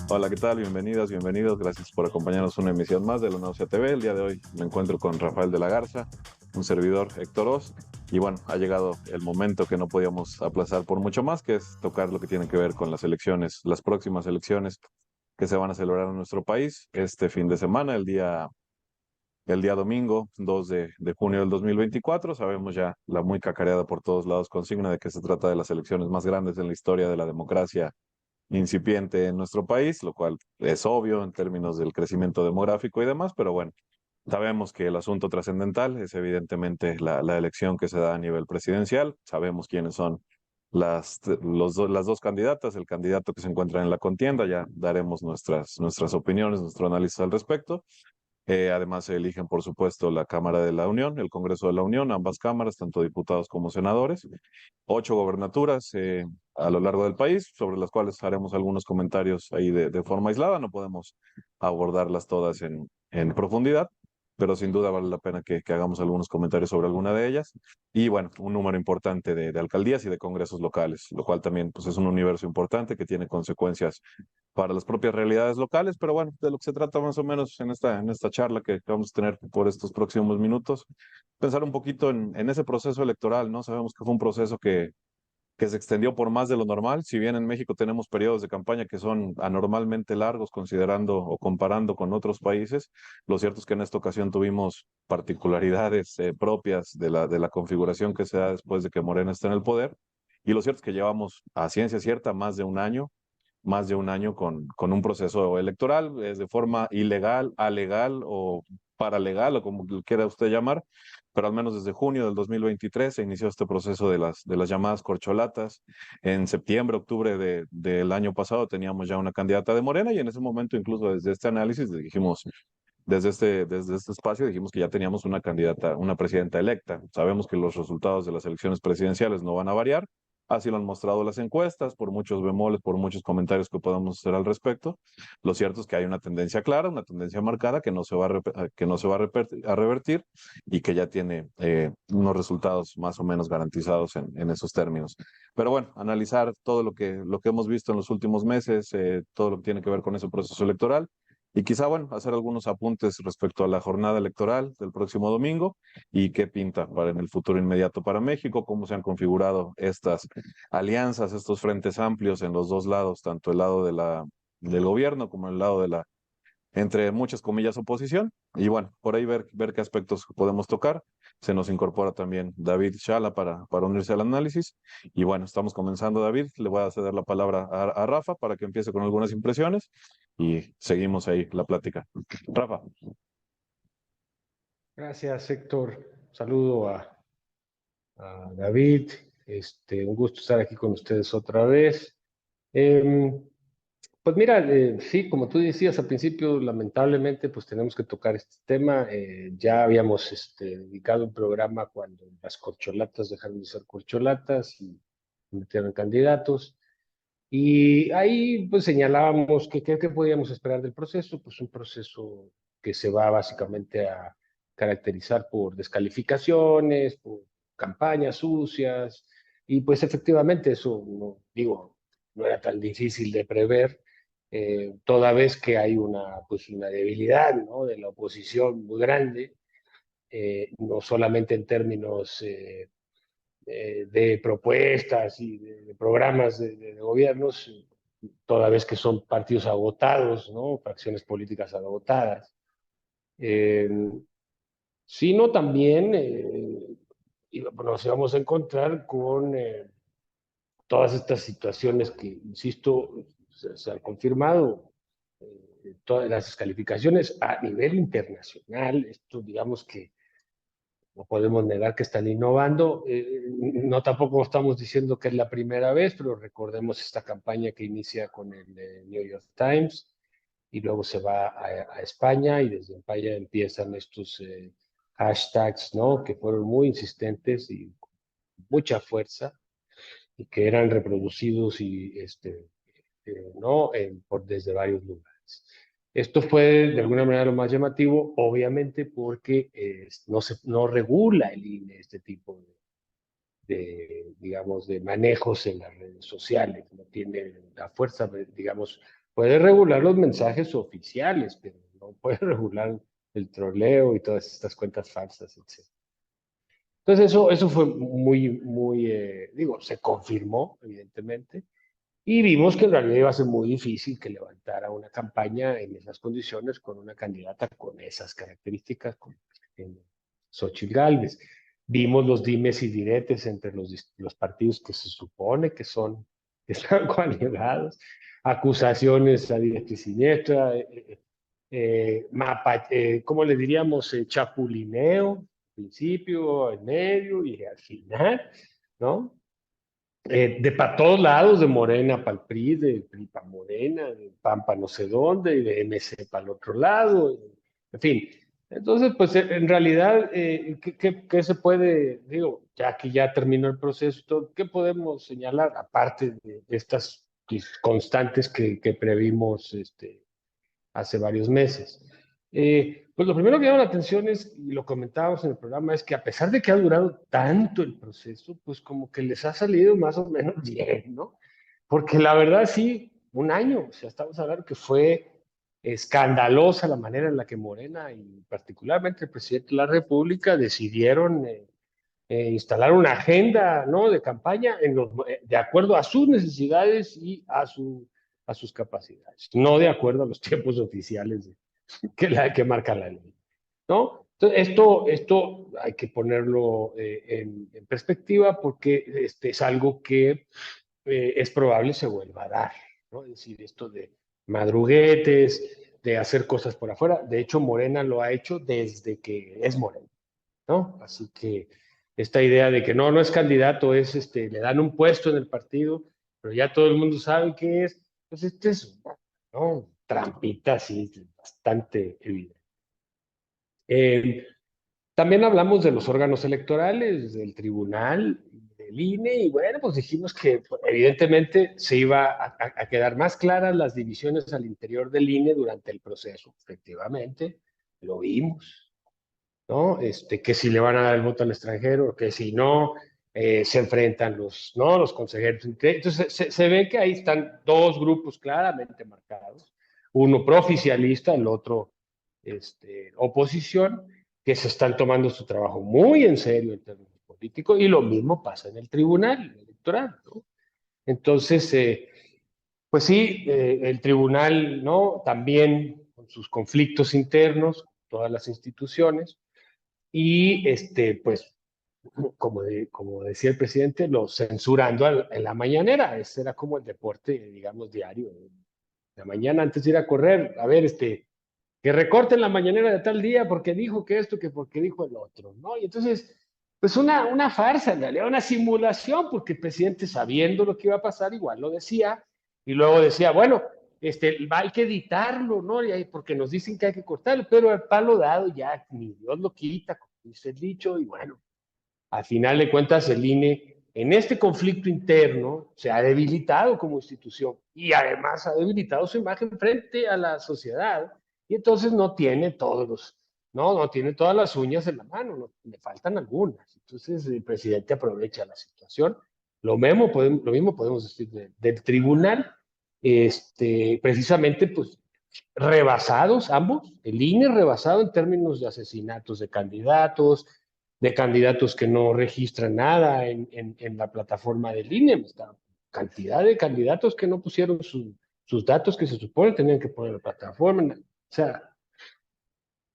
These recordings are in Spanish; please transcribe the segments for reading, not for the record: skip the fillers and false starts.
Hola, ¿qué tal? Bienvenidas, bienvenidos. Gracias por acompañarnos a una emisión más de la Náusea TV. El día de hoy me encuentro con Rafael de la Garza, un servidor Héctor Oz. Y bueno, ha llegado el momento que no podíamos aplazar por mucho más, que es tocar lo que tiene que ver con las elecciones, las próximas elecciones que se van a celebrar en nuestro país este fin de semana, el día domingo, 2 de junio del 2024. Sabemos ya la muy cacareada por todos lados consigna de que se trata de las elecciones más grandes en la historia de la democracia incipiente en nuestro país, lo cual es obvio en términos del crecimiento demográfico y demás, pero bueno, sabemos que el asunto trascendental es evidentemente la elección que se da a nivel presidencial. Sabemos quiénes son las dos candidatas, el candidato que se encuentra en la contienda. Ya daremos nuestras opiniones, nuestro análisis al respecto. Además, se eligen, por supuesto, la Cámara de la Unión, el Congreso de la Unión, ambas cámaras, tanto diputados como senadores, 8 gobernaturas a lo largo del país, sobre las cuales haremos algunos comentarios ahí de forma aislada. No podemos abordarlas todas en profundidad, pero sin duda vale la pena que hagamos algunos comentarios sobre alguna de ellas. Y bueno, un número importante de alcaldías y de congresos locales, lo cual también pues, es un universo importante que tiene consecuencias para las propias realidades locales, pero bueno, de lo que se trata más o menos en esta charla que vamos a tener por estos próximos minutos, pensar un poquito en ese proceso electoral, ¿no? Sabemos que fue un proceso que se extendió por más de lo normal. Si bien en México tenemos periodos de campaña que son anormalmente largos considerando o comparando con otros países, lo cierto es que en esta ocasión tuvimos particularidades propias de la configuración que se da después de que Morena está en el poder. Y lo cierto es que llevamos a ciencia cierta más de un año con un proceso electoral, es de forma ilegal, alegal o paralegal, o como lo quiera usted llamar, pero al menos desde junio del 2023 se inició este proceso de las llamadas corcholatas. En septiembre, octubre del año pasado teníamos ya una candidata de Morena, y en ese momento, incluso desde este análisis, dijimos, desde este espacio dijimos que ya teníamos una candidata, una presidenta electa. Sabemos que los resultados de las elecciones presidenciales no van a variar. Así lo han mostrado las encuestas, por muchos bemoles, por muchos comentarios que podamos hacer al respecto. Lo cierto es que hay una tendencia clara, una tendencia marcada que no se va a revertir, y que ya tiene unos resultados más o menos garantizados en esos términos. Pero bueno, analizar todo lo que hemos visto en los últimos meses, todo lo que tiene que ver con ese proceso electoral, y quizá, bueno, hacer algunos apuntes respecto a la jornada electoral del próximo domingo y qué pinta para en el futuro inmediato para México, cómo se han configurado estas alianzas, estos frentes amplios en los dos lados, tanto el lado del gobierno como el lado entre muchas comillas, oposición. Y bueno, por ahí ver qué aspectos podemos tocar. Se nos incorpora también David Shala para unirse al análisis. Y bueno, estamos comenzando, David. Le voy a ceder la palabra a Rafa para que empiece con algunas impresiones y seguimos ahí la plática. Rafa. Gracias, Héctor. Saludo a David. Un gusto estar aquí con ustedes otra vez. Em, pues mira, sí, como tú decías al principio, lamentablemente, pues tenemos que tocar este tema. Ya habíamos dedicado un programa cuando las corcholatas dejaron de ser corcholatas y metieron candidatos. Y ahí pues señalábamos que qué podíamos esperar del proceso, pues un proceso que se va básicamente a caracterizar por descalificaciones, por campañas sucias, y pues efectivamente eso, no, digo, no era tan difícil de prever, toda vez que hay pues una debilidad, ¿no?, de la oposición muy grande, no solamente en términos de propuestas y de programas de gobiernos, toda vez que son partidos agotados, ¿no?, fracciones políticas agotadas, eh, sino también nos vamos a encontrar con todas estas situaciones que, insisto, se han confirmado, todas las descalificaciones a nivel internacional. Esto, digamos que no podemos negar que están innovando. No, tampoco estamos diciendo que es la primera vez, pero recordemos esta campaña que inicia con el New York Times y luego se va a España, y desde España empiezan estos hashtags, ¿no?, que fueron muy insistentes y con mucha fuerza, y que eran reproducidos y ¿no?, desde varios lugares. Esto fue de alguna manera lo más llamativo, obviamente porque no regula el INE este tipo digamos, de manejos en las redes sociales, no tiene la fuerza, digamos, puede regular los mensajes oficiales, pero no puede regular el troleo y todas estas cuentas falsas, etc. Entonces eso fue muy, digo, se confirmó, evidentemente, y vimos que en realidad iba a ser muy difícil que levantara una campaña en esas condiciones con una candidata con esas características, como Xóchitl Gálvez. Vimos los dimes y diretes entre los partidos que se supone que están coaligados, acusaciones a diestra y siniestra, ¿cómo le diríamos? Chapulineo, al principio, en medio y al final, ¿no? De para todos lados, de Morena para el PRI, de PRI para Morena, de PAN para no sé dónde, y de MC para el otro lado, en fin. Entonces, pues en realidad, ¿qué se puede, digo, ya que ya terminó el proceso, qué podemos señalar, aparte de estas constantes que previmos hace varios meses? Pues lo primero que llama la atención es, y lo comentábamos en el programa, es que a pesar de que ha durado tanto el proceso, pues como que les ha salido más o menos bien, ¿no? Porque la verdad sí, un año, o sea, estamos hablando que fue escandalosa la manera en la que Morena y particularmente el presidente de la República decidieron instalar una agenda, ¿no?, de campaña de acuerdo a sus necesidades y a sus capacidades, no de acuerdo a los tiempos oficiales que marca la ley, ¿no? Entonces, esto hay que ponerlo en perspectiva porque es algo que es probable se vuelva a dar, ¿no? Es decir, esto de madruguetes, de hacer cosas por afuera. De hecho, Morena lo ha hecho desde que es Morena, ¿no? Así que esta idea de que no es candidato, le dan un puesto en el partido, pero ya todo el mundo sabe qué es, pues es, ¿no?, trampita así, bastante evidente. También hablamos de los órganos electorales, del tribunal, del INE, y bueno, pues dijimos que pues, evidentemente se iba a quedar más claras las divisiones al interior del INE durante el proceso. Efectivamente, lo vimos, ¿no? Que si le van a dar el voto al extranjero, que si no, se enfrentan ¿no?, los consejeros. Entonces se ve que ahí están dos grupos claramente marcados, uno prooficialista, el otro oposición, que se están tomando su trabajo muy en serio en términos políticos, y lo mismo pasa en el tribunal electoral, ¿no? Entonces, pues sí, el tribunal, ¿no?, también con sus conflictos internos, todas las instituciones, y pues, como decía el presidente, lo censurando en la mañanera. Ese era como el deporte, digamos, diario. La mañana antes de ir a correr, a ver, que recorten la mañanera de tal día porque dijo que esto, que porque dijo el otro, ¿no? Y entonces, pues una farsa, en realidad, una simulación, porque el presidente, sabiendo lo que iba a pasar, igual lo decía, y luego decía, bueno, hay que editarlo, ¿no? Porque nos dicen que hay que cortarlo, pero el palo dado ya ni Dios lo quita, como dice el dicho, y bueno, al final de cuentas el INE en este conflicto interno se ha debilitado como institución y además ha debilitado su imagen frente a la sociedad, y entonces no tiene todas las uñas en la mano, le faltan algunas. Entonces el presidente aprovecha la situación. Lo mismo podemos decir del tribunal, precisamente pues rebasados ambos, el INE rebasado en términos de asesinatos de candidatos que no registran nada en la plataforma del INE, esta cantidad de candidatos que no pusieron sus datos que se supone tenían que poner en la plataforma. O sea,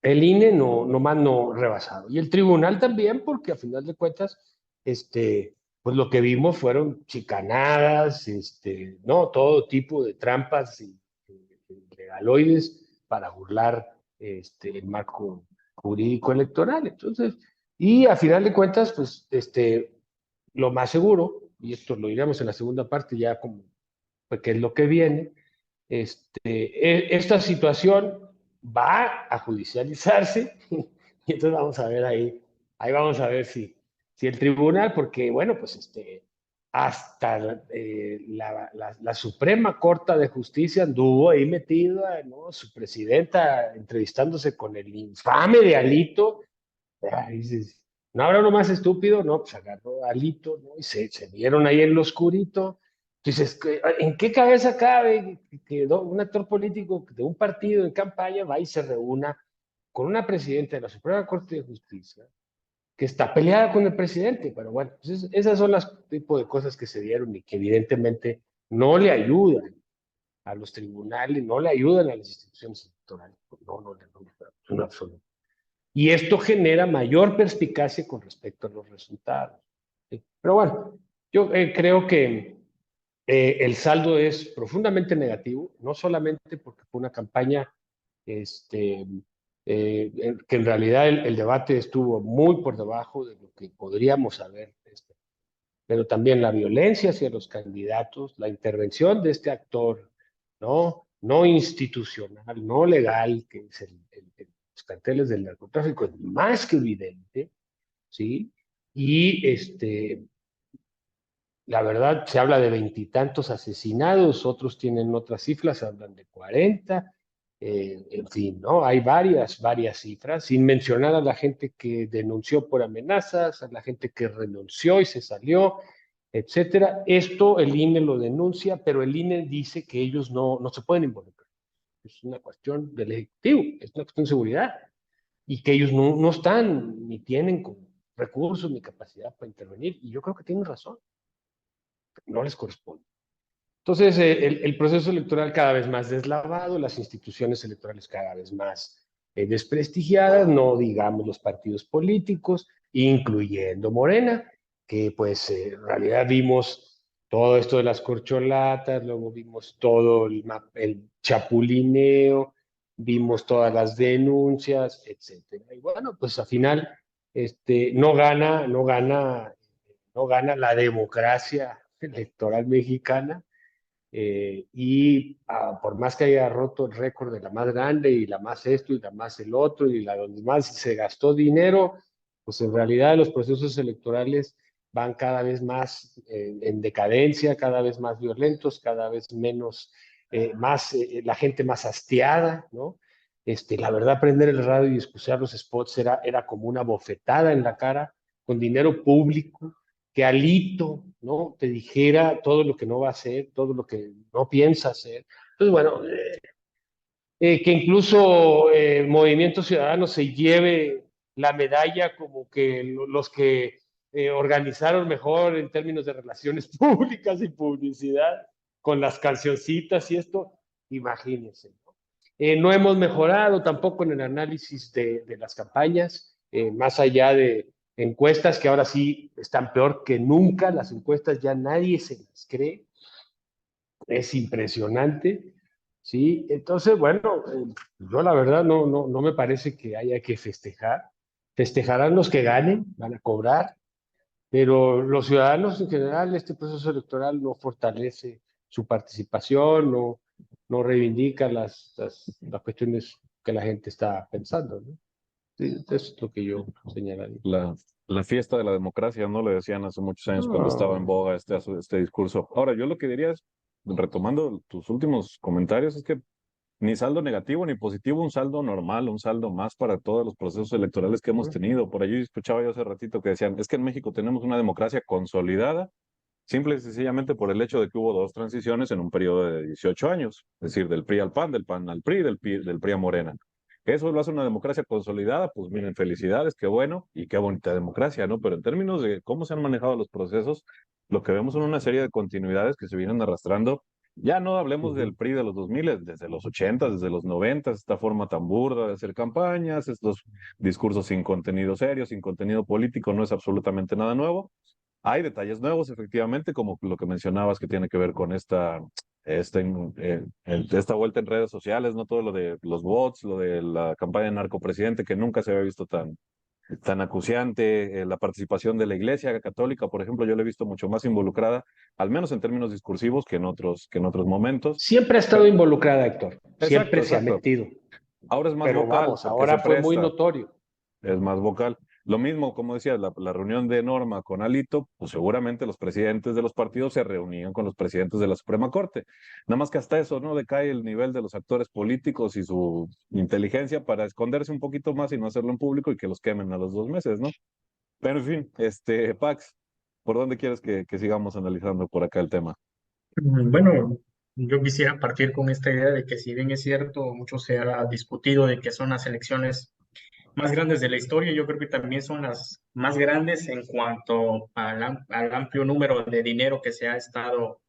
el INE nomás no rebasado. Y el tribunal también, porque a final de cuentas, pues lo que vimos fueron chicanadas, no, todo tipo de trampas y legaloides para burlar el marco jurídico electoral. Entonces, y a final de cuentas, pues lo más seguro, y esto lo diremos en la segunda parte ya como pues, qué es lo que viene, esta situación va a judicializarse y entonces vamos a ver ahí vamos a ver si el tribunal, porque bueno, pues hasta la Suprema Corte de Justicia anduvo ahí metida, ¿no? Su presidenta entrevistándose con el infame de Alito. Dices, no habrá uno más estúpido, no, pues agarró a Alito, ¿no? Y se vieron ahí en lo oscurito, Entonces, ¿en qué cabeza cabe que un actor político de un partido en campaña va y se reúna con una presidenta de la Suprema Corte de Justicia que está peleada con el presidente? Pero bueno, pues esas son las tipo de cosas que se dieron y que evidentemente no le ayudan a los tribunales, no le ayudan a las instituciones electorales. No, en absoluto. Y esto genera mayor perspicacia con respecto a los resultados. ¿Sí? Pero bueno, yo creo que el saldo es profundamente negativo, no solamente porque fue una campaña este, que en realidad el debate estuvo muy por debajo de lo que podríamos haber, pero también la violencia hacia los candidatos, la intervención de este actor, no institucional, no legal, que es los carteles del narcotráfico, es más que evidente, ¿sí? Y la verdad, se habla de veintitantos asesinados, otros tienen otras cifras, hablan de 40, en fin, ¿no? Hay varias cifras, sin mencionar a la gente que denunció por amenazas, a la gente que renunció y se salió, etcétera. Esto el INE lo denuncia, pero el INE dice que ellos no se pueden involucrar. Es una cuestión del Ejecutivo, es una cuestión de seguridad, y que ellos no están ni tienen como recursos ni capacidad para intervenir, y yo creo que tienen razón, no les corresponde. Entonces, el proceso electoral cada vez más deslavado, las instituciones electorales cada vez más desprestigiadas, no digamos los partidos políticos, incluyendo Morena, que pues en realidad vimos todo esto de las corcholatas, luego vimos todo el chapulineo, vimos todas las denuncias, etcétera. Y bueno, pues al final no gana la democracia electoral mexicana, y por más que haya roto el récord de la más grande y la más esto y la más el otro y la donde más se gastó dinero, pues en realidad los procesos electorales van cada vez más en decadencia, cada vez más violentos, cada vez menos, la gente más hastiada, ¿no? La verdad, prender el radio y escuchar los spots era como una bofetada en la cara con dinero público, que Alito, ¿no? Te dijera todo lo que no va a hacer, todo lo que no piensa hacer. Entonces, bueno, que incluso el Movimiento Ciudadano se lleve la medalla como que los que organizaron mejor en términos de relaciones públicas y publicidad, con las cancioncitas y esto, imagínense. No hemos mejorado tampoco en el análisis de las campañas, más allá de encuestas que ahora sí están peor que nunca, las encuestas ya nadie se las cree, es impresionante, ¿sí? Entonces, bueno, yo la verdad no me parece que haya que festejar. Festejarán los que ganen, van a cobrar, pero los ciudadanos en general, este proceso electoral no fortalece su participación, no reivindica las cuestiones que la gente está pensando, ¿no? Sí, eso es lo que yo señalaría. La fiesta de la democracia, ¿no? Le decían hace muchos años cuando estaba en No, boga este discurso. Ahora, yo lo que diría es, retomando tus últimos comentarios, es que ni saldo negativo ni positivo, un saldo normal, un saldo más para todos los procesos electorales que hemos tenido. Por allí escuchaba yo hace ratito que decían, es que en México tenemos una democracia consolidada, simple y sencillamente por el hecho de que hubo dos transiciones en un periodo de 18 años, es decir, del PRI al PAN, del PAN al PRI, del PRI a Morena. Eso lo hace una democracia consolidada, pues miren, felicidades, qué bueno y qué bonita democracia, ¿no? Pero en términos de cómo se han manejado los procesos, lo que vemos son una serie de continuidades que se vienen arrastrando. Ya no hablemos del PRI de los 2000, desde los 80, desde los 90, esta forma tan burda de hacer campañas, estos discursos sin contenido serio, sin contenido político, no es absolutamente nada nuevo. Hay detalles nuevos, efectivamente, como lo que mencionabas que tiene que ver con esta vuelta en redes sociales, no todo lo de los bots, lo de la campaña de narcopresidente, que nunca se había visto tan acuciante, la participación de la Iglesia Católica, por ejemplo, yo la he visto mucho más involucrada, al menos en términos discursivos, que en otros momentos. siempre ha estado Pero, involucrada, Héctor, exacto, siempre se ha exacto. metido, Ahora es más pero vocal, vamos, porque se ahora fue muy presta. notorio. Es más vocal. Lo mismo, como decías, la reunión de Norma con Alito, pues seguramente los presidentes de los partidos se reunían con los presidentes de la Suprema Corte. Nada más que hasta eso, ¿no? Decae el nivel de los actores políticos y su inteligencia para esconderse un poquito más y no hacerlo en público y que los quemen a los 2 meses, ¿no? Pero en fin, Pax, ¿por dónde quieres que sigamos analizando por acá el tema? Bueno, yo quisiera partir con esta idea de que si bien es cierto, mucho se ha discutido de que son las elecciones más grandes de la historia, yo creo que también son las más grandes en cuanto al amplio número de dinero que se ha estado,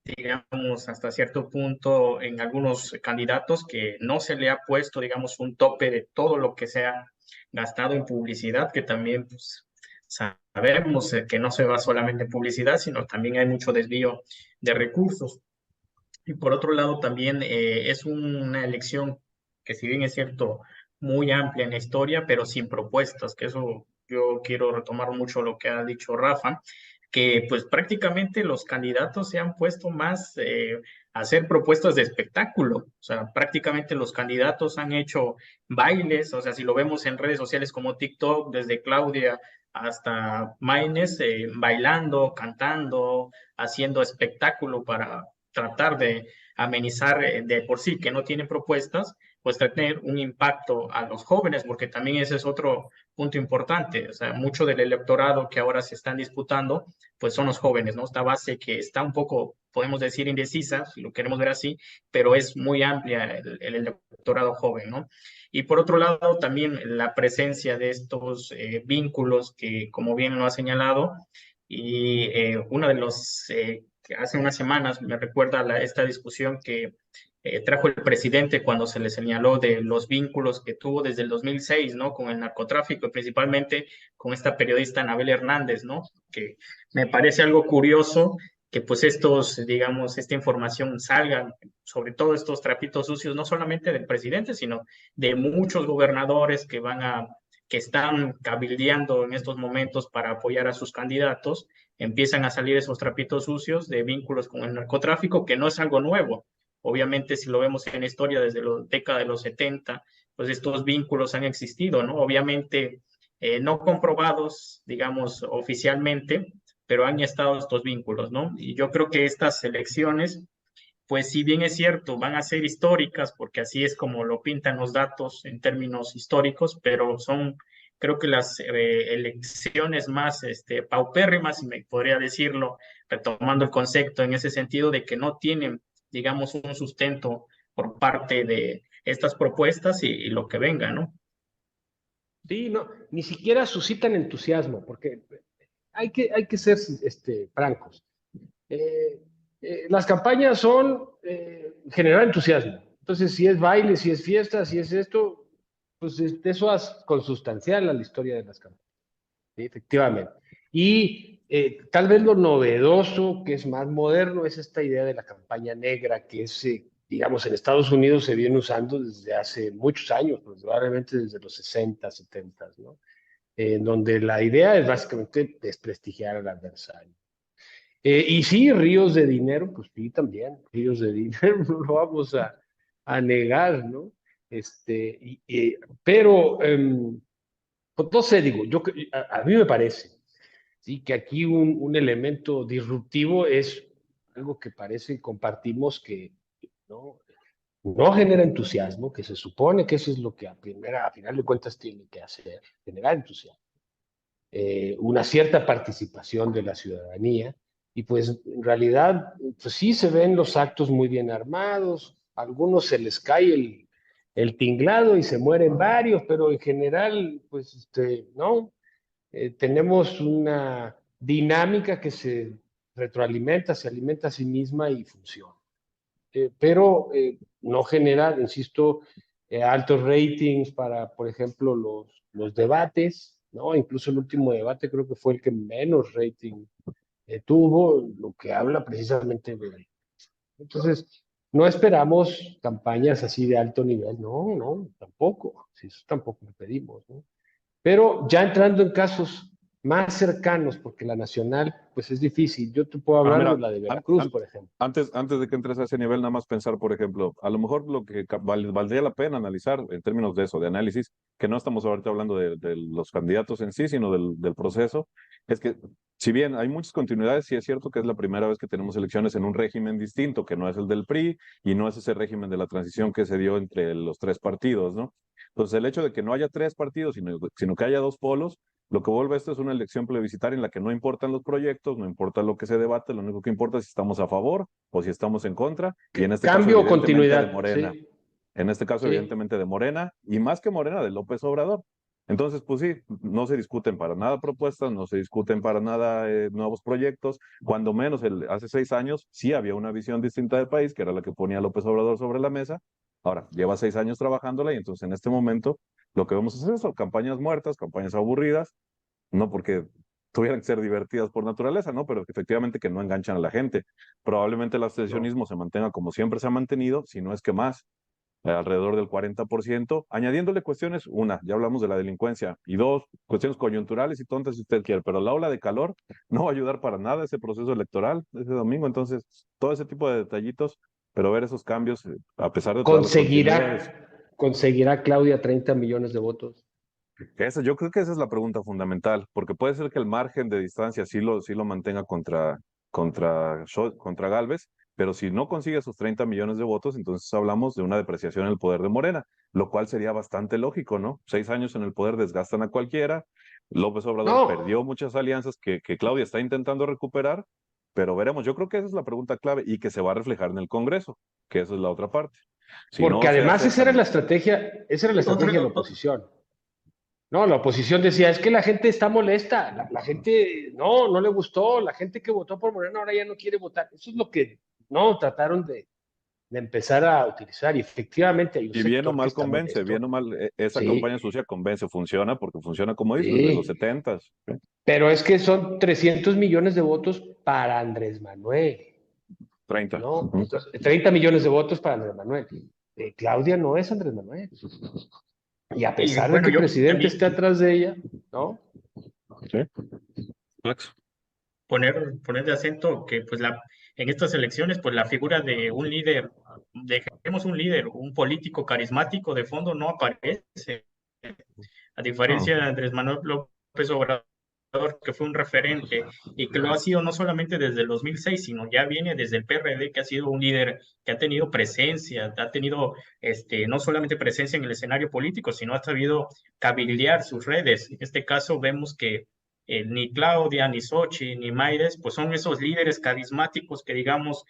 digamos, hasta cierto punto en algunos candidatos que no se le ha puesto, digamos, un tope de todo lo que se ha gastado en publicidad, que también pues, sabemos que no se va solamente en publicidad, sino también hay mucho desvío de recursos. Y por otro lado, también es una elección que si bien es cierto, muy amplia en la historia, pero sin propuestas, que eso yo quiero retomar mucho lo que ha dicho Rafa, que pues prácticamente los candidatos se han puesto más a hacer propuestas de espectáculo, o sea, prácticamente los candidatos han hecho bailes, o sea, si lo vemos en redes sociales como TikTok, desde Claudia hasta Maines, bailando, cantando, haciendo espectáculo para tratar de amenizar de por sí que no tienen propuestas, pues tener un impacto a los jóvenes, porque también ese es otro punto importante. O sea, mucho del electorado que ahora se están disputando, pues son los jóvenes, ¿no? Esta base que está un poco, podemos decir, indecisa, si lo queremos ver así, pero es muy amplia el electorado joven, ¿no? Y por otro lado, también la presencia de estos vínculos que, como bien lo ha señalado, y uno de los que hace unas semanas me recuerda esta discusión que trajo el presidente cuando se le señaló de los vínculos que tuvo desde el 2006, ¿no? Con el narcotráfico, y principalmente con esta periodista Anabel Hernández, ¿no? Que me parece algo curioso que pues estos, digamos, esta información salga, sobre todo estos trapitos sucios, no solamente del presidente, sino de muchos gobernadores que están cabildeando en estos momentos para apoyar a sus candidatos, empiezan a salir esos trapitos sucios de vínculos con el narcotráfico, que no es algo nuevo. Obviamente, si lo vemos en la historia desde la década de los 70, pues estos vínculos han existido, ¿no? Obviamente, no comprobados, digamos, oficialmente, pero han estado estos vínculos, ¿no? Y yo creo que estas elecciones, pues si bien es cierto, van a ser históricas, porque así es como lo pintan los datos en términos históricos, pero son, creo que las elecciones más paupérrimas, si me podría decirlo, retomando el concepto en ese sentido de que no tienen, digamos, un sustento por parte de estas propuestas y lo que venga, ¿no? Sí, no, ni siquiera suscitan entusiasmo, porque hay que ser francos. Eh, las campañas son generar entusiasmo. Entonces, si es baile, si es fiesta, si es esto, pues eso es consustancial a la historia de las campañas, ¿sí? Efectivamente. Y tal vez lo novedoso, que es más moderno, es esta idea de la campaña negra, que es, digamos, en Estados Unidos se viene usando desde hace muchos años, probablemente desde los 60, 70, ¿no? En donde la idea es básicamente desprestigiar al adversario. Y sí, ríos de dinero, pues sí, también, ríos de dinero, no lo vamos a negar, ¿no? Pero, pues no sé, digo, a mí me parece, sí, que aquí un elemento disruptivo es algo que parece compartimos que no, no genera entusiasmo, que se supone que eso es lo que a final de cuentas tiene que hacer, generar entusiasmo, una cierta participación de la ciudadanía. Y pues en realidad, pues sí se ven los actos muy bien armados, a algunos se les cae el tinglado y se mueren varios, pero en general, pues no, tenemos una dinámica que se retroalimenta, se alimenta a sí misma y funciona. Pero no genera, insisto, altos ratings para, por ejemplo, los debates, ¿no? Incluso el último debate creo que fue el que menos rating tuvo, lo que habla precisamente de... Entonces, no esperamos campañas así de alto nivel, no, no, tampoco, si eso tampoco lo pedimos, ¿no? Pero ya entrando en casos más cercanos, porque la nacional, pues es difícil. Yo te puedo Ah, hablar de mira, la de Veracruz, por ejemplo. antes de que entres a ese nivel, nada más pensar, por ejemplo, a lo mejor lo que valdría la pena analizar en términos de eso, de análisis, que no estamos ahorita hablando de los candidatos en sí, sino del proceso, es que si bien hay muchas continuidades, sí es cierto que es la primera vez que tenemos elecciones en un régimen distinto, que no es el del PRI y no es ese régimen de la transición que se dio entre los tres partidos, ¿no? Entonces, el hecho de que no haya tres partidos, sino que haya dos polos, Lo que vuelve esto es una elección plebiscitaria en la que no importan los proyectos, no importa lo que se debate, lo único que importa es si estamos a favor o si estamos en contra, y en este caso Cambio o evidentemente de continuidad, Morena. sí, En este caso, sí. evidentemente, de Morena, y más que Morena, de López Obrador. Entonces, pues sí, no se discuten para nada propuestas, no se discuten para nada nuevos proyectos. Cuando menos hace 6 años sí había una visión distinta del país, que era la que ponía López Obrador sobre la mesa. Ahora, lleva 6 años trabajándola y entonces en este momento lo que vamos a hacer son campañas muertas, campañas aburridas, no porque tuvieran que ser divertidas por naturaleza, ¿no? Pero efectivamente que no enganchan a la gente. Probablemente el No. abstencionismo se mantenga como siempre se ha mantenido, si no es que más, alrededor del 40%, añadiéndole cuestiones, una, ya hablamos de la delincuencia, y dos, cuestiones coyunturales y tontas si usted quiere, pero la ola de calor no va a ayudar para nada ese proceso electoral ese domingo, entonces todo ese tipo de detallitos, pero ver esos cambios, a pesar de todas las continuidades. ¿Conseguirá Claudia 30 millones de votos? Yo creo que esa es la pregunta fundamental, porque puede ser que el margen de distancia sí lo mantenga contra Gálvez, pero si no consigue esos 30 millones de votos, entonces hablamos de una depreciación en el poder de Morena, lo cual sería bastante lógico, ¿no? 6 años en el poder desgastan a cualquiera. López Obrador No, perdió muchas alianzas que Claudia está intentando recuperar, pero veremos. Yo creo que esa es la pregunta clave y que se va a reflejar en el Congreso, que esa es la otra parte. Si porque no se además acercan. esa era la estrategia de la oposición. No, la oposición decía, es que la gente está molesta, la gente no le gustó, la gente que votó por Morena ahora ya no quiere votar. Eso es lo que no trataron de empezar a utilizar y efectivamente hay un Y bien o sector que mal está convence, molesto. bien o mal, esa Sí, campaña sucia convence, funciona porque funciona como dices, desde los sí, 70s. pero es que son 300 millones de votos para Andrés Manuel, 30. ¿no? Ujú. Entonces, 30 millones de votos para Andrés Manuel. Claudia no es Andrés Manuel. Y a Y pesar de bueno, que el yo presidente también esté atrás de ella, ¿no? Sí. Max. poner de acento que pues en estas elecciones pues la figura de un líder, dejemos un líder, un político carismático de fondo no aparece, a No. diferencia de Andrés Manuel López Obrador, que fue un referente y que lo ha sido no solamente desde el 2006, sino ya viene desde el PRD, que ha sido un líder que ha tenido presencia, ha tenido no solamente presencia en el escenario político, sino ha sabido cabildear sus redes. En este caso vemos que ni Claudia, ni Xochitl, ni Maires, pues son esos líderes carismáticos que, digamos,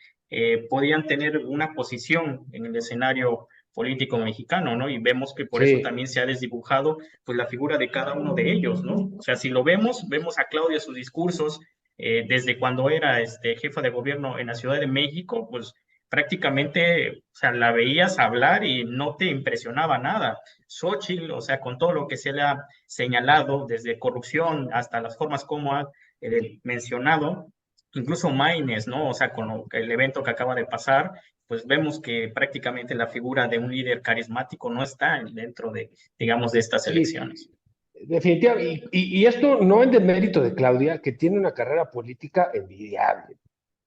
podían tener una posición en el escenario político mexicano, ¿no? Y vemos que por eso también Sí, se ha desdibujado pues la figura de cada uno de ellos, ¿no? O sea, si lo vemos a Claudia, sus discursos, desde cuando era jefa de gobierno en la Ciudad de México, pues prácticamente, o sea, la veías hablar y no te impresionaba nada. Xochitl, o sea, con todo lo que se le ha señalado, desde corrupción hasta las formas como ha mencionado, incluso Maines, ¿no? O sea, el evento que acaba de pasar, pues vemos que prácticamente la figura de un líder carismático no está dentro de, digamos, de estas sí, elecciones. definitivamente. Y esto no es de mérito de Claudia, que tiene una carrera política envidiable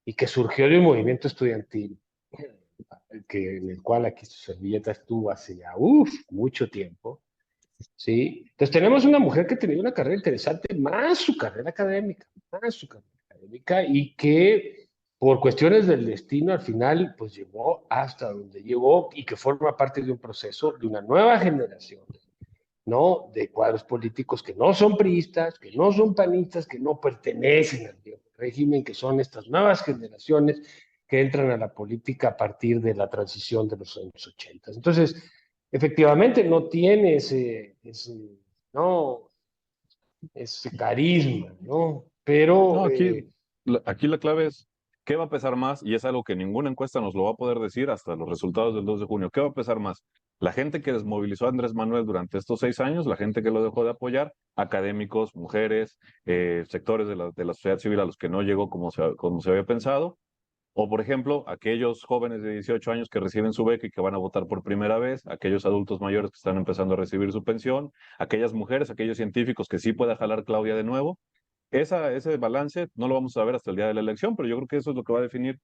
y que surgió de un movimiento estudiantil, en el cual aquí su servilleta estuvo hace ya, mucho tiempo. Sí, entonces tenemos una mujer que ha tenido una carrera interesante, más su carrera académica, y que por cuestiones del destino al final pues llegó hasta donde llegó y que forma parte de un proceso de una nueva generación, ¿no? De cuadros políticos que no son priistas, que no son panistas, que no pertenecen al viejo régimen, que son estas nuevas generaciones que entran a la política a partir de la transición de los años 80. Entonces, efectivamente, no tiene no, ese carisma, ¿no? No, Pero aquí la clave es qué va a pesar más, y es algo que ninguna encuesta nos lo va a poder decir hasta los resultados del 2 de junio. ¿Qué va a pesar más? La gente que desmovilizó a Andrés Manuel durante estos 6 años, la gente que lo dejó de apoyar, académicos, mujeres, sectores de la sociedad civil a los que no llegó como se había pensado, o, por ejemplo, aquellos jóvenes de 18 años que reciben su beca y que van a votar por primera vez, aquellos adultos mayores que están empezando a recibir su pensión, aquellas mujeres, aquellos científicos que sí pueda jalar Claudia de nuevo. Ese balance no lo vamos a ver hasta el día de la elección, pero yo creo que eso es lo que va a definir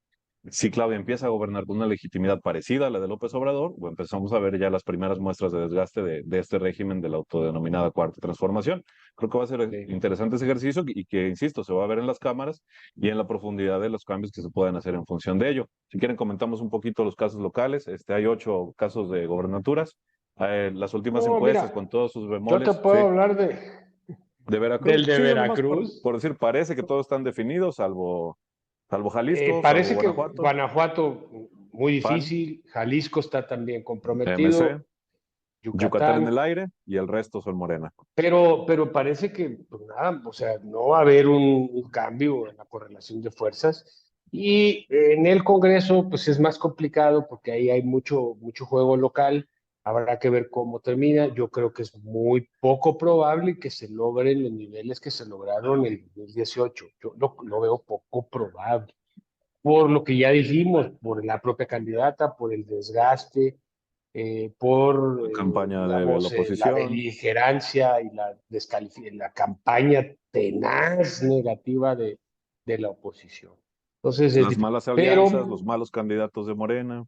si Claudia empieza a gobernar con una legitimidad parecida a la de López Obrador, o empezamos a ver ya las primeras muestras de desgaste de este régimen de la autodenominada Cuarta Transformación. Creo que va a ser sí. interesante ese ejercicio y que, insisto, se va a ver en las cámaras y en la profundidad de los cambios que se puedan hacer en función de ello. Si quieren, comentamos un poquito los casos locales. Hay 8 casos de gobernaturas. Las últimas No, encuestas mira, con todos sus yo te bemoles, sí. puedo hablar de, De Veracruz, del de sí, nomás Veracruz. por decir, parece que todos están definidos, salvo Jalisco, salvo Parece que Guanajuato, Guanajuato muy PAN, difícil, Jalisco está también MC, comprometido, Yucatán en el Yucatán, aire y el resto son Morena. pero parece que, pues nada, o sea, no va a haber un cambio en la correlación de fuerzas. Y en el Congreso, pues es más complicado porque ahí hay mucho juego local. Habrá que ver cómo termina. Yo creo que es muy poco probable que se logren los niveles que se lograron en el 2018. Yo lo veo poco probable por lo que ya dijimos, por la propia candidata, por el desgaste, por La campaña de la digamos, la oposición, beligerancia y la campaña tenaz negativa de la oposición. Entonces es las difícil. malas alianzas, los malos candidatos de Morena.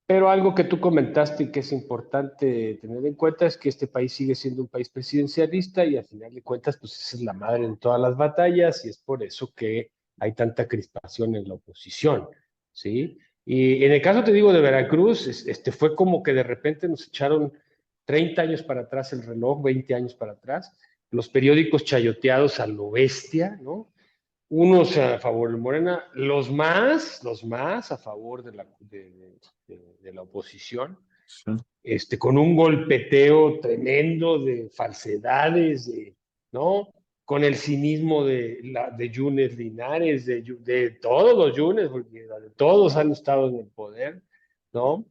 Pero algo que tú comentaste y que es importante tener en cuenta es que este país sigue siendo un país presidencialista y al final de cuentas, pues esa es la madre en todas las batallas y es por eso que hay tanta crispación en la oposición, ¿sí? Y en el caso, te digo, de Veracruz, fue como que de repente nos echaron 30 años para atrás el reloj, 20 años para atrás, los periódicos chayoteados a lo bestia, ¿no? Unos a favor de Morena, los más a favor de la oposición, Sí. con un golpeteo tremendo de falsedades, ¿no? Con el cinismo de Yunes Linares, de todos los Yunes, porque todos han estado en el poder, ¿no?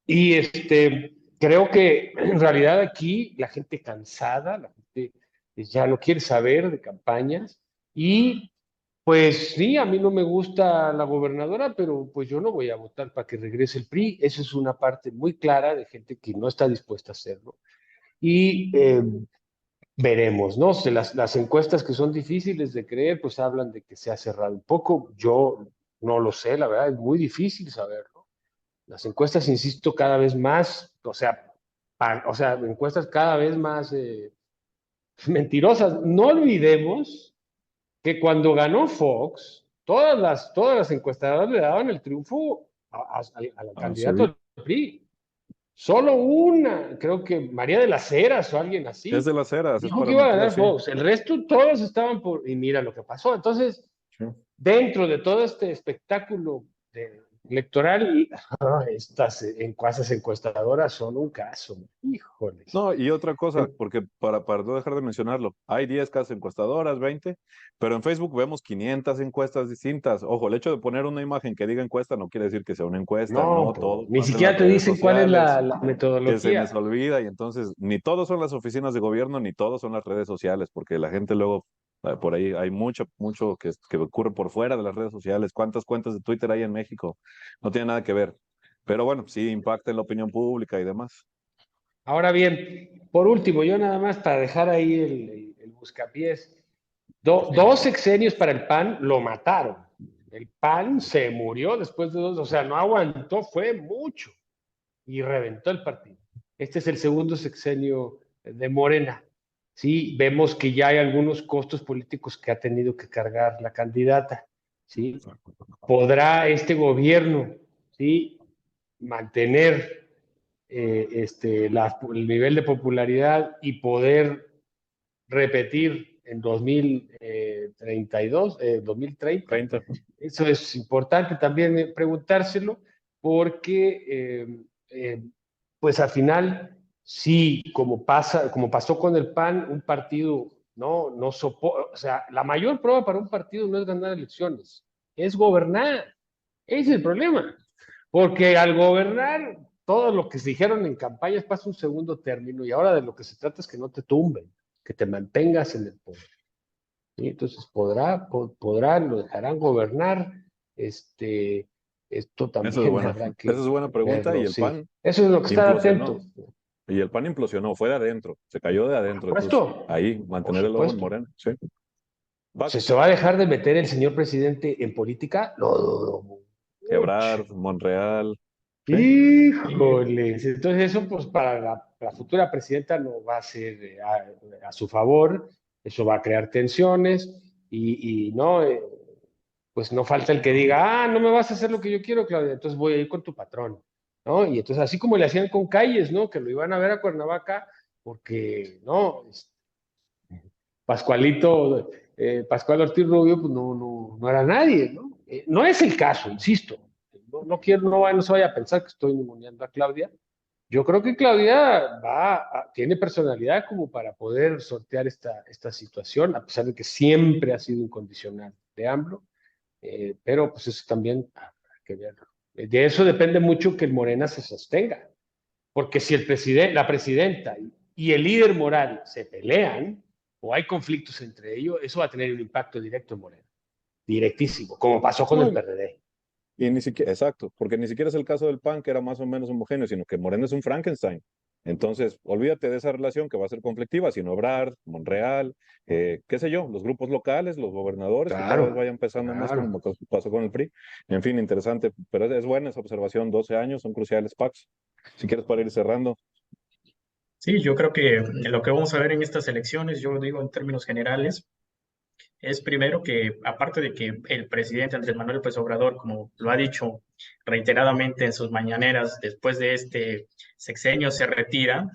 Y creo que en realidad aquí la gente cansada, la gente ya no quiere saber de campañas y pues sí, a mí no me gusta la gobernadora, pero pues yo no voy a votar para que regrese el PRI. Esa es una parte muy clara de gente que no está dispuesta a hacerlo. Y veremos, ¿no? Las encuestas que son difíciles de creer, pues hablan de que se ha cerrado un poco. Yo no lo sé, la verdad, es muy difícil saberlo. Las encuestas, insisto, cada vez más, o sea, encuestas cada vez más mentirosas. No olvidemos que cuando ganó Fox, todas las encuestadoras le daban el triunfo al Ah, sí. candidato del PRI. Solo una, creo que María de las Heras o alguien Es así, de las eras, es dijo que para iba a meter, ganar sí. Fox. El resto todos estaban y mira lo que pasó. Entonces, Sí. dentro de todo este espectáculo electoral, estas encuestas encuestadoras son un caso. Híjoles. No, y otra cosa, porque para no dejar de mencionarlo, hay 10 casas encuestadoras, 20, pero en Facebook vemos 500 encuestas distintas. Ojo, el hecho de poner una imagen que diga encuesta no quiere decir que sea una encuesta, No, no, pues, todo ni pasa en las siquiera te redes dicen cuál es sociales, la que se les metodología. olvida, y entonces ni todos son las oficinas de gobierno, ni todos son las redes sociales, porque la gente luego, por ahí hay mucho que ocurre por fuera de las redes sociales. ¿Cuántas cuentas de Twitter hay en México? No tiene nada que ver. Pero bueno, sí impacta en la opinión pública y demás. Ahora bien, por último, yo nada más para dejar ahí el buscapiés, dos sexenios para el PAN lo mataron. El PAN se murió después de dos, o sea, no aguantó, fue mucho y reventó el partido. Este es el segundo sexenio de Morena. Sí, vemos que ya hay algunos costos políticos que ha tenido que cargar la candidata. ¿Sí? ¿Podrá este gobierno, sí, mantener el nivel de popularidad y poder repetir en 2032, 2030? 30. Eso es importante también preguntárselo porque, pues al final, sí, como pasó con el PAN, un partido no soporta, o sea, la mayor prueba para un partido no es ganar elecciones, es gobernar. Ese es el problema. Porque al gobernar, todo lo que se dijeron en campañas pasa un segundo término y ahora de lo que se trata es que no te tumben, que te mantengas en el poder. ¿Sí? Entonces podrán, lo dejarán gobernar. Esto también habrá Esa es que buena pregunta y verlo, el sí. PAN Eso es lo que estar implosionó. atento. Y el PAN implosionó, fue de adentro, se cayó de Por adentro. Entonces, supuesto, ahí, por mantener el ojo en supuesto. Morena, sí. Va, ¿Se va a dejar de meter el señor presidente en política? Lo dudo mucho. Quebrar, Monreal, sí. Híjoles, entonces eso pues para la futura presidenta no va a ser a su favor, eso va a crear tensiones y no, pues no falta el que diga, no me vas a hacer lo que yo quiero, Claudia, entonces voy a ir con tu patrón, ¿no? Y entonces así como le hacían con Calles, ¿no? Que lo iban a ver a Cuernavaca porque, no, Pascualito, Pascual Ortiz Rubio, pues no era nadie, ¿no? No es el caso, insisto. No se vaya a pensar que estoy ninguneando a Claudia. Yo creo que Claudia tiene personalidad como para poder sortear esta situación, a pesar de que siempre ha sido incondicional de AMLO, pero pues eso también habrá que verlo. De eso depende mucho que el Morena se sostenga, porque si la presidenta y el líder moral se pelean o hay conflictos entre ellos, eso va a tener un impacto directo en Morena, directísimo, como pasó con el No, PRD. y ni siquiera, exacto, porque ni siquiera es el caso del PAN, que era más o menos homogéneo, sino que Morena es un Frankenstein. Entonces, olvídate de esa relación que va a ser conflictiva, sino Ebrard, Monreal, qué sé yo, los grupos locales, los gobernadores, que cada vez Claro, vayan pesando más claro. como pasó con el PRI. En fin, interesante, pero es buena esa observación, 12 años son cruciales, Pax. Si quieres para ir cerrando. Sí, yo creo que lo que vamos a ver en estas elecciones, yo lo digo en términos generales, es primero que, aparte de que el presidente Andrés Manuel López Obrador, como lo ha dicho reiteradamente en sus mañaneras, después de este sexenio se retira,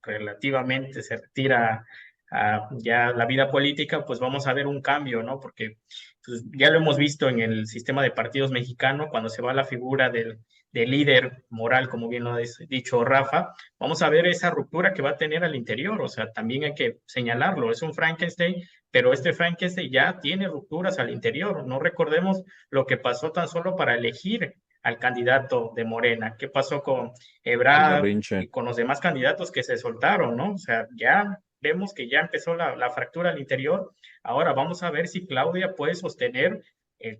relativamente se retira a ya la vida política, pues vamos a ver un cambio, ¿no? Porque pues, ya lo hemos visto en el sistema de partidos mexicano, cuando se va la figura del líder moral, como bien lo ha dicho Rafa, vamos a ver esa ruptura que va a tener al interior, o sea, también hay que señalarlo, es un Frankenstein, pero este Frankenstein ya tiene rupturas al interior, no recordemos lo que pasó tan solo para elegir al candidato de Morena, qué pasó con El Ebrard berrinche. y con los demás candidatos que se soltaron, ¿no? O sea, ya vemos que ya empezó la fractura al interior. Ahora vamos a ver si Claudia puede sostener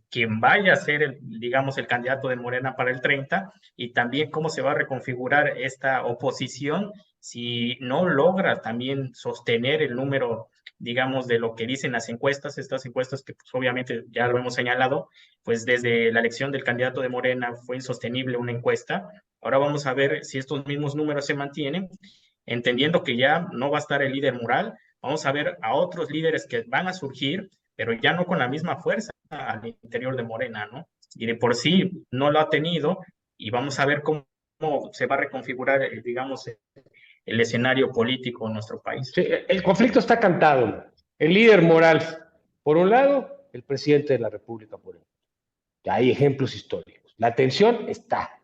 quien vaya a ser, digamos, el candidato de Morena para el 30 y también cómo se va a reconfigurar esta oposición si no logra también sostener el número, digamos, de lo que dicen las encuestas, estas encuestas que pues, obviamente ya lo hemos señalado, pues desde la elección del candidato de Morena fue insostenible una encuesta. Ahora vamos a ver si estos mismos números se mantienen, entendiendo que ya no va a estar el líder moral. Vamos a ver a otros líderes que van a surgir, pero ya no con la misma fuerza al interior de Morena, ¿no? Y de por sí no lo ha tenido, y vamos a ver cómo se va a reconfigurar, digamos, el escenario político en nuestro país. Sí, el conflicto está cantado. El líder moral, por un lado, el presidente de la República, por el otro. Ya hay ejemplos históricos. La tensión está.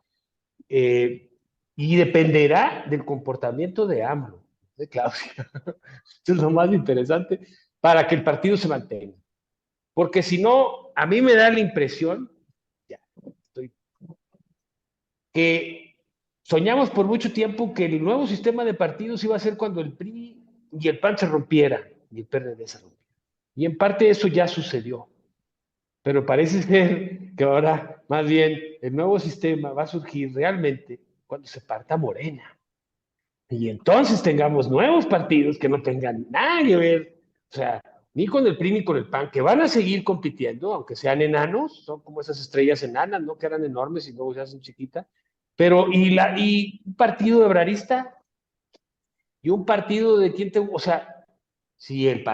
Y dependerá del comportamiento de AMLO, de Claudia. Esto es lo más interesante para que el partido se mantenga. Porque si no, a mí me da la impresión que soñamos por mucho tiempo que el nuevo sistema de partidos iba a ser cuando el PRI y el PAN se rompieran y el PRD se rompiera. Y en parte eso ya sucedió. Pero parece ser que ahora, más bien, el nuevo sistema va a surgir realmente cuando se parta Morena. Y entonces tengamos nuevos partidos que no tengan nada que ver, o sea, ni con el PRI ni con el PAN, que van a seguir compitiendo, aunque sean enanos, son como esas estrellas enanas, ¿no? Que eran enormes y luego se hacen chiquitas. Pero, y un partido ebrarista y un partido de quién te, o sea, si el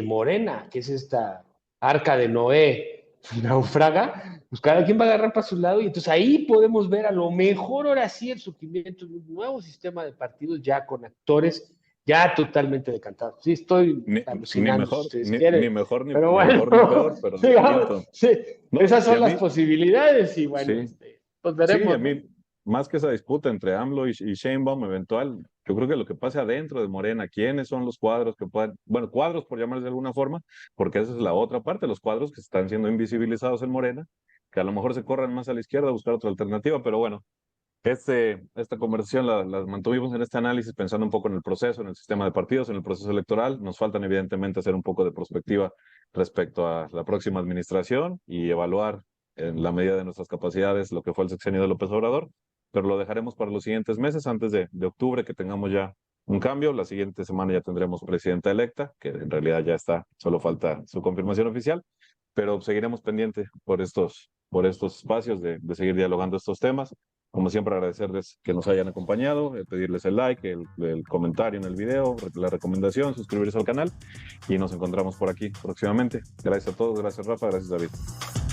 Morena, que es esta arca de Noé, naufraga, pues cada quien va a agarrar para su lado y entonces ahí podemos ver a lo mejor ahora sí el surgimiento de un nuevo sistema de partidos ya con actores ya totalmente decantados. Sí, estoy Ni alucinando si mejor, ustedes ni quieren, mejor, pero ni bueno, mejor, ni peor, pero digamos, distinto. sí, No, esas y son a las mí, posibilidades y bueno, sí, pues sí, a veremos, ¿no? mí, más que esa disputa entre AMLO y Sheinbaum eventual, yo creo que lo que pasa adentro de Morena, quiénes son los cuadros que pueden, bueno, cuadros por llamarles de alguna forma, porque esa es la otra parte, los cuadros que están siendo invisibilizados en Morena, que a lo mejor se corran más a la izquierda a buscar otra alternativa, pero bueno, esta conversación la mantuvimos en este análisis pensando un poco en el proceso, en el sistema de partidos, en el proceso electoral. Nos faltan evidentemente hacer un poco de perspectiva respecto a la próxima administración y evaluar en la medida de nuestras capacidades lo que fue el sexenio de López Obrador, pero lo dejaremos para los siguientes meses, antes de octubre, que tengamos ya un cambio. La siguiente semana ya tendremos presidenta electa, que en realidad ya está, solo falta su confirmación oficial, pero seguiremos pendientes por estos espacios de seguir dialogando estos temas. Como siempre, agradecerles que nos hayan acompañado, pedirles el like, el comentario en el video, la recomendación, suscribirse al canal y nos encontramos por aquí próximamente. Gracias a todos, gracias Rafa, gracias David.